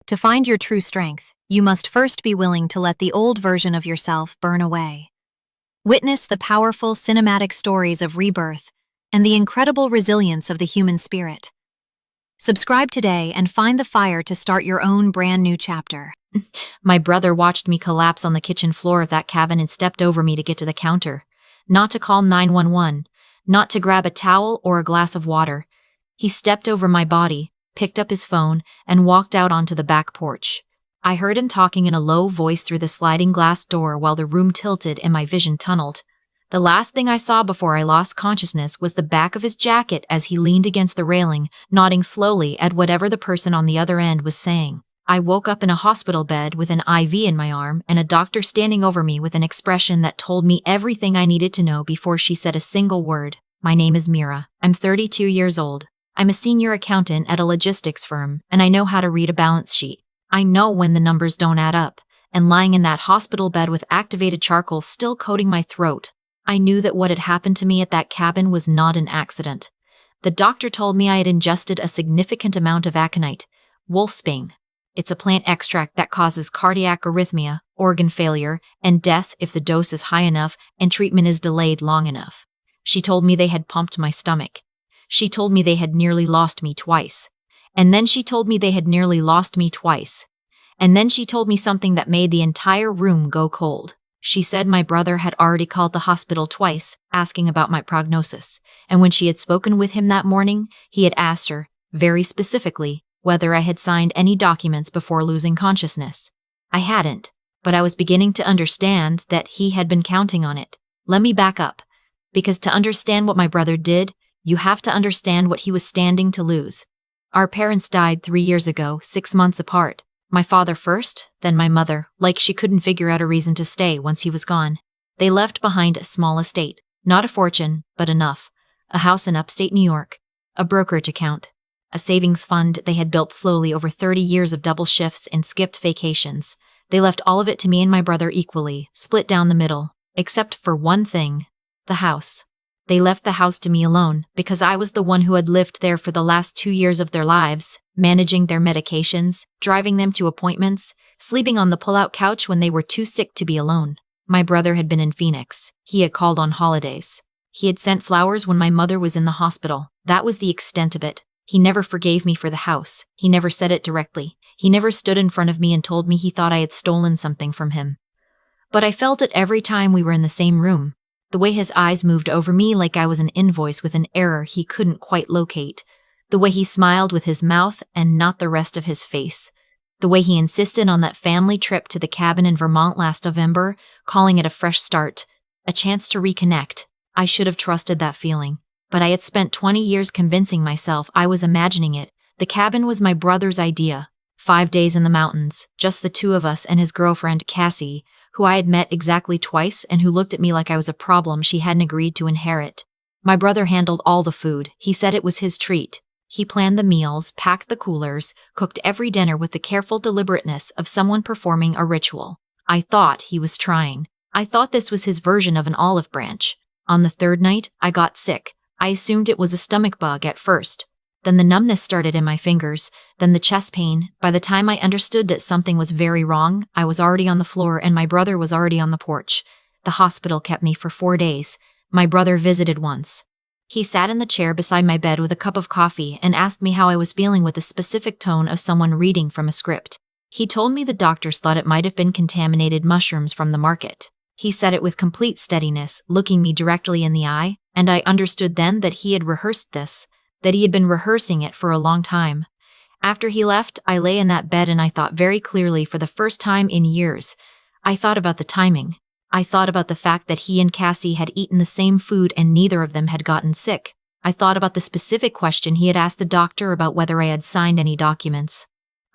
To find your true strength, you must first be willing to let the old version of yourself burn away. Witness the powerful cinematic stories of rebirth and the incredible resilience of the human spirit. Subscribe today and find the fire to start your own brand new chapter. My brother watched me collapse on the kitchen floor of that cabin and stepped over me to get to the counter. Not to call 911, not to grab a towel or a glass of water. He stepped over my body, picked up his phone, and walked out onto the back porch. I heard him talking in a low voice through the sliding glass door while the room tilted and my vision tunneled. The last thing I saw before I lost consciousness was the back of his jacket as he leaned against the railing, nodding slowly at whatever the person on the other end was saying. I woke up in a hospital bed with an IV in my arm and a doctor standing over me with an expression that told me everything I needed to know before she said a single word. My name is Mira. I'm 32 years old. I'm a senior accountant at a logistics firm, and I know how to read a balance sheet. I know when the numbers don't add up, and lying in that hospital bed with activated charcoal still coating my throat, I knew that what had happened to me at that cabin was not an accident. The doctor told me I had ingested a significant amount of aconite, wolfsbane. It's a plant extract that causes cardiac arrhythmia, organ failure, and death if the dose is high enough and treatment is delayed long enough. She told me they had pumped my stomach. She told me they had nearly lost me twice. And then she told me they had nearly lost me twice. And then she told me something that made the entire room go cold. She said my brother had already called the hospital twice, asking about my prognosis. And when she had spoken with him that morning, he had asked her, very specifically, whether I had signed any documents before losing consciousness. I hadn't, but I was beginning to understand that he had been counting on it. Let me back up. Because to understand what my brother did, you have to understand what he was standing to lose. Our parents died 3 years ago, 6 months apart. My father first, then my mother, like she couldn't figure out a reason to stay once he was gone. They left behind a small estate, not a fortune, but enough. A house in upstate New York, a brokerage account, a savings fund they had built slowly over 30 years of double shifts and skipped vacations. They left all of it to me and my brother equally, split down the middle, except for one thing, the house. They left the house to me alone because I was the one who had lived there for the last 2 years of their lives, managing their medications, driving them to appointments, sleeping on the pull-out couch when they were too sick to be alone. My brother had been in Phoenix. He had called on holidays. He had sent flowers when my mother was in the hospital. That was the extent of it. He never forgave me for the house. He never said it directly. He never stood in front of me and told me he thought I had stolen something from him. But I felt it every time we were in the same room. The way his eyes moved over me like I was an invoice with an error he couldn't quite locate. The way he smiled with his mouth and not the rest of his face. The way he insisted on that family trip to the cabin in Vermont last November, calling it a fresh start, a chance to reconnect. I should have trusted that feeling. But I had spent 20 years convincing myself I was imagining it. The cabin was my brother's idea. 5 days in the mountains, just the two of us and his girlfriend, Cassie, who I had met exactly twice and who looked at me like I was a problem she hadn't agreed to inherit. My brother handled all the food. He said it was his treat. He planned the meals, packed the coolers, cooked every dinner with the careful deliberateness of someone performing a ritual. I thought he was trying. I thought this was his version of an olive branch. On the third night, I got sick. I assumed it was a stomach bug at first. Then the numbness started in my fingers, then the chest pain. By the time I understood that something was very wrong, I was already on the floor and my brother was already on the porch. The hospital kept me for 4 days. My brother visited once. He sat in the chair beside my bed with a cup of coffee and asked me how I was feeling with the specific tone of someone reading from a script. He told me the doctors thought it might have been contaminated mushrooms from the market. He said it with complete steadiness, looking me directly in the eye, and I understood then that he had rehearsed this, that he had been rehearsing it for a long time. After he left, I lay in that bed and I thought very clearly for the first time in years. I thought about the timing. I thought about the fact that he and Cassie had eaten the same food and neither of them had gotten sick. I thought about the specific question he had asked the doctor about whether I had signed any documents.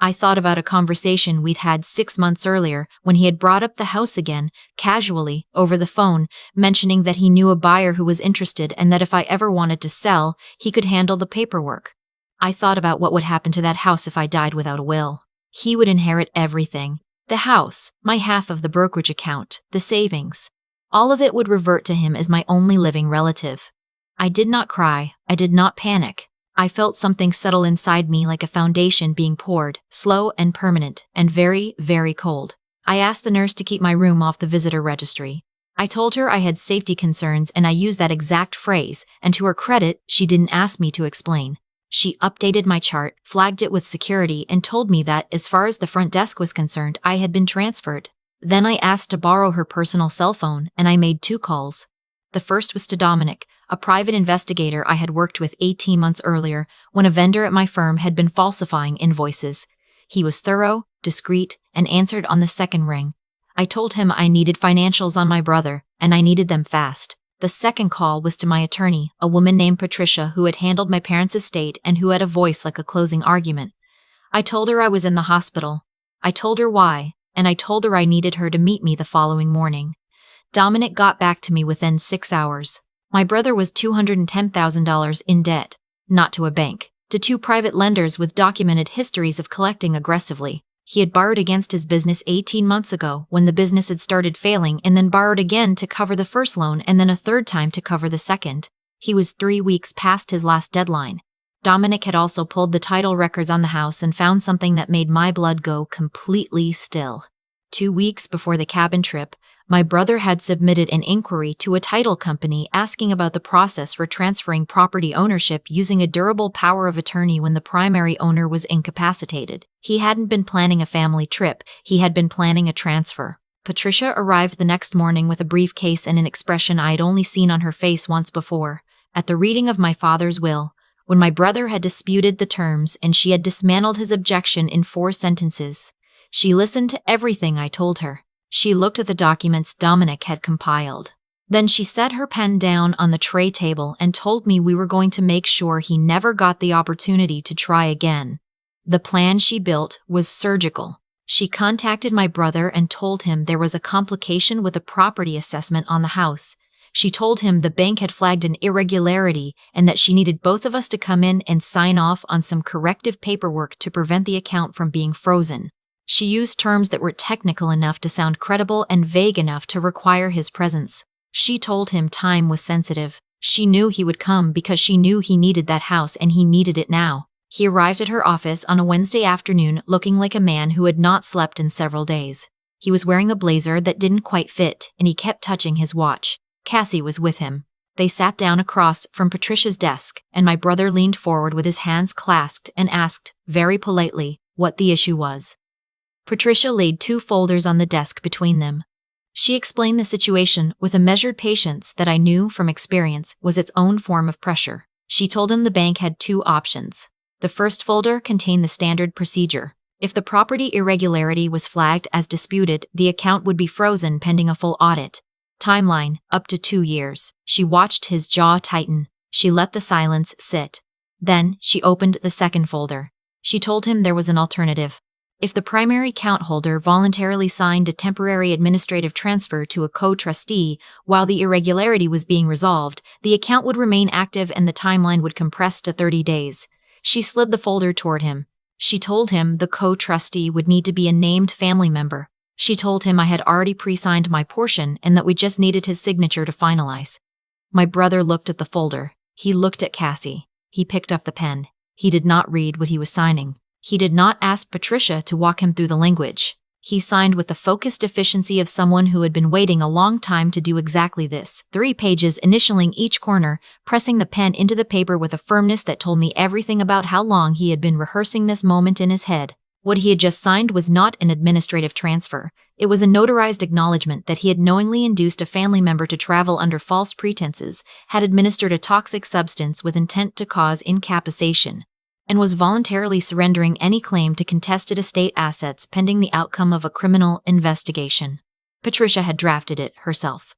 I thought about a conversation we'd had 6 months earlier when he had brought up the house again, casually, over the phone, mentioning that he knew a buyer who was interested and that if I ever wanted to sell, he could handle the paperwork. I thought about what would happen to that house if I died without a will. He would inherit everything. The house, my half of the brokerage account, the savings. All of it would revert to him as my only living relative. I did not cry. I did not panic. I felt something settle inside me like a foundation being poured, slow and permanent, and very, very cold. I asked the nurse to keep my room off the visitor registry. I told her I had safety concerns and I used that exact phrase, and to her credit, she didn't ask me to explain. She updated my chart, flagged it with security, and told me that, as far as the front desk was concerned, I had been transferred. Then I asked to borrow her personal cell phone, and I made 2 calls. The first was to Dominic, a private investigator I had worked with 18 months earlier when a vendor at my firm had been falsifying invoices. He was thorough, discreet, and answered on the second ring. I told him I needed financials on my brother, and I needed them fast. The second call was to my attorney, a woman named Patricia who had handled my parents' estate and who had a voice like a closing argument. I told her I was in the hospital. I told her why, and I told her I needed her to meet me the following morning. Dominic got back to me within 6 hours. My brother was $210,000 in debt, not to a bank, to 2 private lenders with documented histories of collecting aggressively. He had borrowed against his business 18 months ago when the business had started failing and then borrowed again to cover the first loan and then a third time to cover the second. He was 3 weeks past his last deadline. Dominic had also pulled the title records on the house and found something that made my blood go completely still. 2 weeks before the cabin trip, my brother had submitted an inquiry to a title company asking about the process for transferring property ownership using a durable power of attorney when the primary owner was incapacitated. He hadn't been planning a family trip, he had been planning a transfer. Patricia arrived the next morning with a briefcase and an expression I'd only seen on her face once before. At the reading of my father's will, when my brother had disputed the terms and she had dismantled his objection in 4 sentences, she listened to everything I told her. She looked at the documents Dominic had compiled. Then she set her pen down on the tray table and told me we were going to make sure he never got the opportunity to try again. The plan she built was surgical. She contacted my brother and told him there was a complication with a property assessment on the house. She told him the bank had flagged an irregularity and that she needed both of us to come in and sign off on some corrective paperwork to prevent the account from being frozen. She used terms that were technical enough to sound credible and vague enough to require his presence. She told him time was sensitive. She knew he would come because she knew he needed that house and he needed it now. He arrived at her office on a Wednesday afternoon looking like a man who had not slept in several days. He was wearing a blazer that didn't quite fit and he kept touching his watch. Cassie was with him. They sat down across from Patricia's desk and my brother leaned forward with his hands clasped and asked, very politely, what the issue was. Patricia laid 2 folders on the desk between them. She explained the situation with a measured patience that I knew from experience was its own form of pressure. She told him the bank had 2 options. The first folder contained the standard procedure. If the property irregularity was flagged as disputed, the account would be frozen pending a full audit. Timeline, up to 2 years. She watched his jaw tighten. She let the silence sit. Then, she opened the second folder. She told him there was an alternative. If the primary account holder voluntarily signed a temporary administrative transfer to a co-trustee while the irregularity was being resolved, the account would remain active and the timeline would compress to 30 days. She slid the folder toward him. She told him the co-trustee would need to be a named family member. She told him I had already pre-signed my portion and that we just needed his signature to finalize. My brother looked at the folder. He looked at Cassie. He picked up the pen. He did not read what he was signing. He did not ask Patricia to walk him through the language. He signed with the focused efficiency of someone who had been waiting a long time to do exactly this. 3 pages initialing each corner, pressing the pen into the paper with a firmness that told me everything about how long he had been rehearsing this moment in his head. What he had just signed was not an administrative transfer. It was a notarized acknowledgement that he had knowingly induced a family member to travel under false pretenses, had administered a toxic substance with intent to cause incapacitation, and was voluntarily surrendering any claim to contested estate assets pending the outcome of a criminal investigation. Patricia had drafted it herself.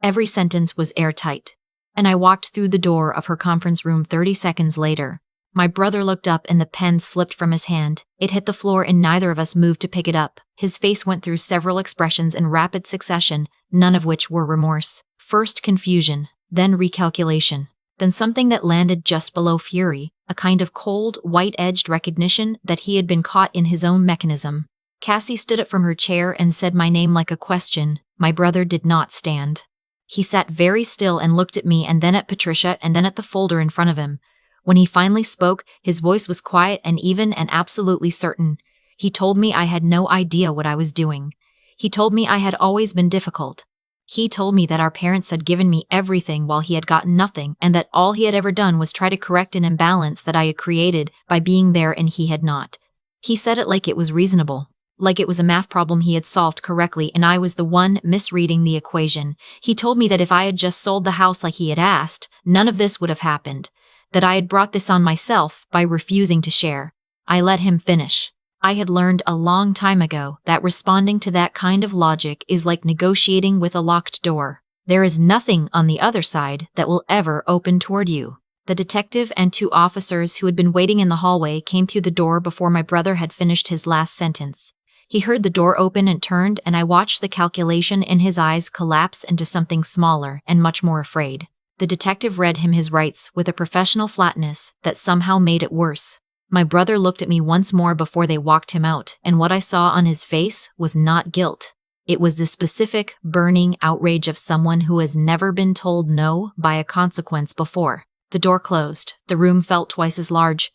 Every sentence was airtight, and I walked through the door of her conference room 30 seconds later. My brother looked up and the pen slipped from his hand. It hit the floor and neither of us moved to pick it up. His face went through several expressions in rapid succession, none of which were remorse. First confusion, then recalculation, then something that landed just below fury, a kind of cold, white-edged recognition that he had been caught in his own mechanism. Cassie stood up from her chair and said my name like a question. My brother did not stand. He sat very still and looked at me and then at Patricia and then at the folder in front of him. When he finally spoke, his voice was quiet and even and absolutely certain. He told me I had no idea what I was doing. He told me I had always been difficult. He told me that our parents had given me everything while he had gotten nothing, and that all he had ever done was try to correct an imbalance that I had created by being there and he had not. He said it like it was reasonable, like it was a math problem he had solved correctly and I was the one misreading the equation. He told me that if I had just sold the house like he had asked, none of this would have happened, that I had brought this on myself by refusing to share. I let him finish. I had learned a long time ago that responding to that kind of logic is like negotiating with a locked door. There is nothing on the other side that will ever open toward you. The detective and 2 officers who had been waiting in the hallway came through the door before my brother had finished his last sentence. He heard the door open and turned, and I watched the calculation in his eyes collapse into something smaller and much more afraid. The detective read him his rights with a professional flatness that somehow made it worse. My brother looked at me once more before they walked him out, and what I saw on his face was not guilt. It was the specific, burning outrage of someone who has never been told no by a consequence before. The door closed. The room felt twice as large.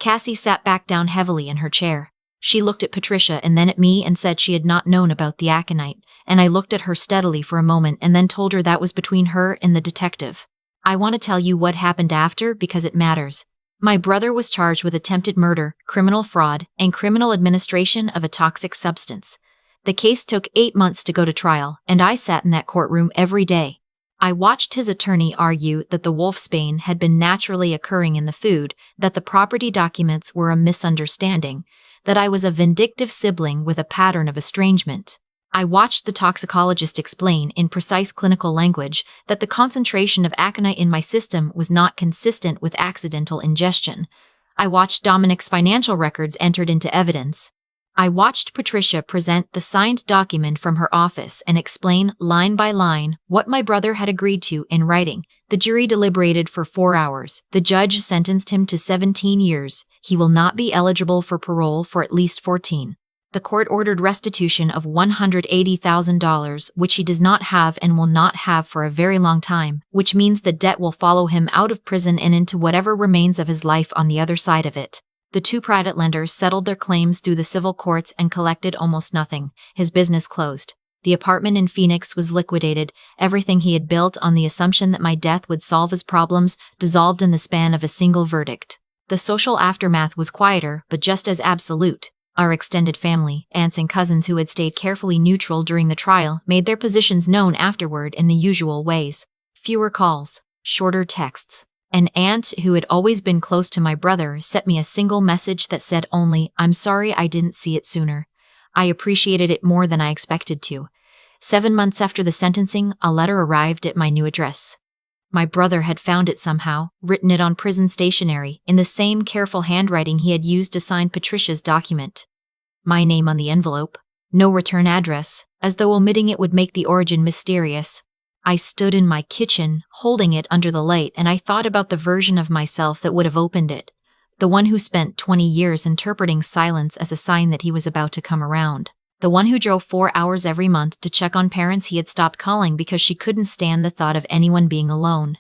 Cassie sat back down heavily in her chair. She looked at Patricia and then at me and said she had not known about the aconite, and I looked at her steadily for a moment and then told her that was between her and the detective. I want to tell you what happened after because it matters. My brother was charged with attempted murder, criminal fraud, and criminal administration of a toxic substance. The case took 8 months to go to trial, and I sat in that courtroom every day. I watched his attorney argue that the wolfsbane had been naturally occurring in the food, that the property documents were a misunderstanding, that I was a vindictive sibling with a pattern of estrangement. I watched the toxicologist explain in precise clinical language that the concentration of aconite in my system was not consistent with accidental ingestion. I watched Dominic's financial records entered into evidence. I watched Patricia present the signed document from her office and explain line by line what my brother had agreed to in writing. The jury deliberated for 4 hours. The judge sentenced him to 17 years. He will not be eligible for parole for at least 14. The court ordered restitution of $180,000, which he does not have and will not have for a very long time, which means the debt will follow him out of prison and into whatever remains of his life on the other side of it. The 2 private lenders settled their claims through the civil courts and collected almost nothing. His business closed. The apartment in Phoenix was liquidated. Everything he had built on the assumption that my death would solve his problems dissolved in the span of a single verdict. The social aftermath was quieter, but just as absolute. Our extended family, aunts and cousins who had stayed carefully neutral during the trial, made their positions known afterward in the usual ways. Fewer calls, shorter texts. An aunt who had always been close to my brother sent me a single message that said only, "I'm sorry I didn't see it sooner." I appreciated it more than I expected to. 7 months after the sentencing, a letter arrived at my new address. My brother had found it somehow, written it on prison stationery, in the same careful handwriting he had used to sign Patricia's document. My name on the envelope, no return address, as though omitting it would make the origin mysterious. I stood in my kitchen, holding it under the light, and I thought about the version of myself that would have opened it, the one who spent 20 years interpreting silence as a sign that he was about to come around, the one who drove 4 hours every month to check on parents he had stopped calling because she couldn't stand the thought of anyone being alone.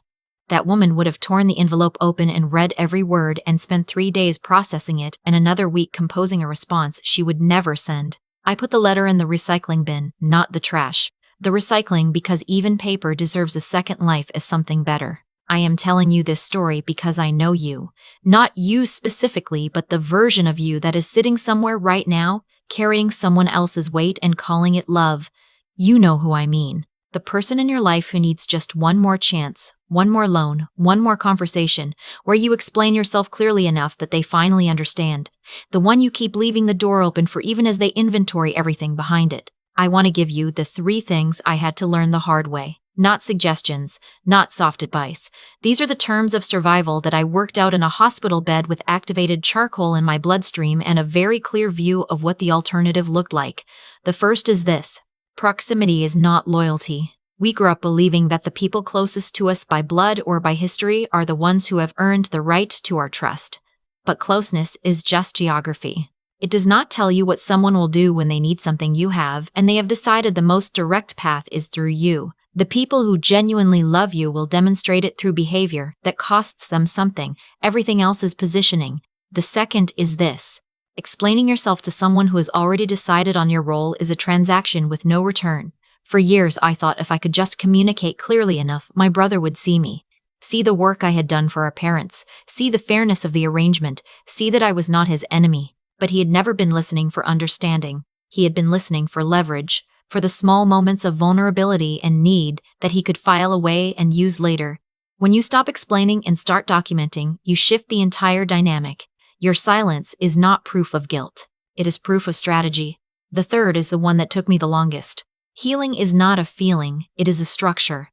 That woman would have torn the envelope open and read every word and spent 3 days processing it and another week composing a response she would never send. I put the letter in the recycling bin, not the trash. The recycling because even paper deserves a second life as something better. I am telling you this story because I know you. Not you specifically, but the version of you that is sitting somewhere right now, carrying someone else's weight and calling it love. You know who I mean. The person in your life who needs just one more chance, one more loan, one more conversation, where you explain yourself clearly enough that they finally understand. The one you keep leaving the door open for even as they inventory everything behind it. I want to give you the 3 things I had to learn the hard way. Not suggestions, not soft advice. These are the terms of survival that I worked out in a hospital bed with activated charcoal in my bloodstream and a very clear view of what the alternative looked like. The first is this. Proximity is not loyalty. We grew up believing that the people closest to us by blood or by history are the ones who have earned the right to our trust. But closeness is just geography. It does not tell you what someone will do when they need something you have, and they have decided the most direct path is through you. The people who genuinely love you will demonstrate it through behavior that costs them something. Everything else is positioning. The second is this. Explaining yourself to someone who has already decided on your role is a transaction with no return. For years, I thought if I could just communicate clearly enough, my brother would see me. See the work I had done for our parents. See the fairness of the arrangement. See that I was not his enemy. But he had never been listening for understanding. He had been listening for leverage, for the small moments of vulnerability and need that he could file away and use later. When you stop explaining and start documenting, you shift the entire dynamic. Your silence is not proof of guilt. It is proof of strategy. The third is the one that took me the longest. Healing is not a feeling, it is a structure.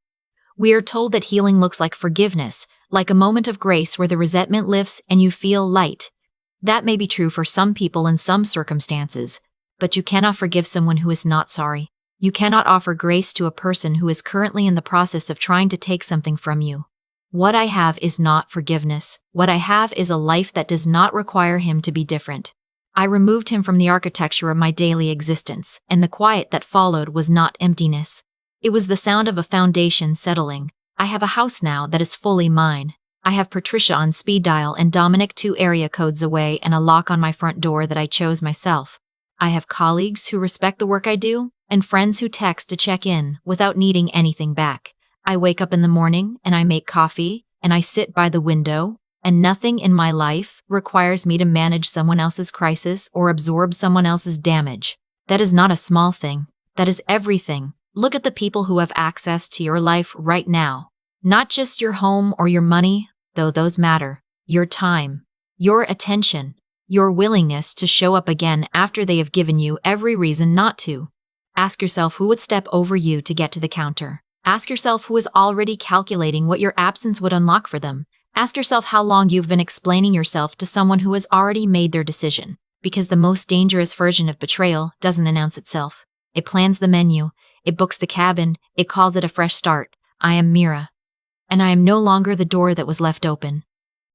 We are told that healing looks like forgiveness, like a moment of grace where the resentment lifts and you feel light. That may be true for some people in some circumstances, but you cannot forgive someone who is not sorry. You cannot offer grace to a person who is currently in the process of trying to take something from you. What I have is not forgiveness. What I have is a life that does not require him to be different. I removed him from the architecture of my daily existence, and the quiet that followed was not emptiness. It was the sound of a foundation settling. I have a house now that is fully mine. I have Patricia on speed dial and Dominic 2 area codes away and a lock on my front door that I chose myself. I have colleagues who respect the work I do, and friends who text to check in without needing anything back. I wake up in the morning and I make coffee and I sit by the window, and nothing in my life requires me to manage someone else's crisis or absorb someone else's damage. That is not a small thing. That is everything. Look at the people who have access to your life right now. Not just your home or your money, though those matter. Your time, your attention, your willingness to show up again after they have given you every reason not to. Ask yourself who would step over you to get to the counter. Ask yourself who is already calculating what your absence would unlock for them. Ask yourself how long you've been explaining yourself to someone who has already made their decision. Because the most dangerous version of betrayal doesn't announce itself. It plans the menu. It books the cabin. It calls it a fresh start. I am Mira. And I am no longer the door that was left open.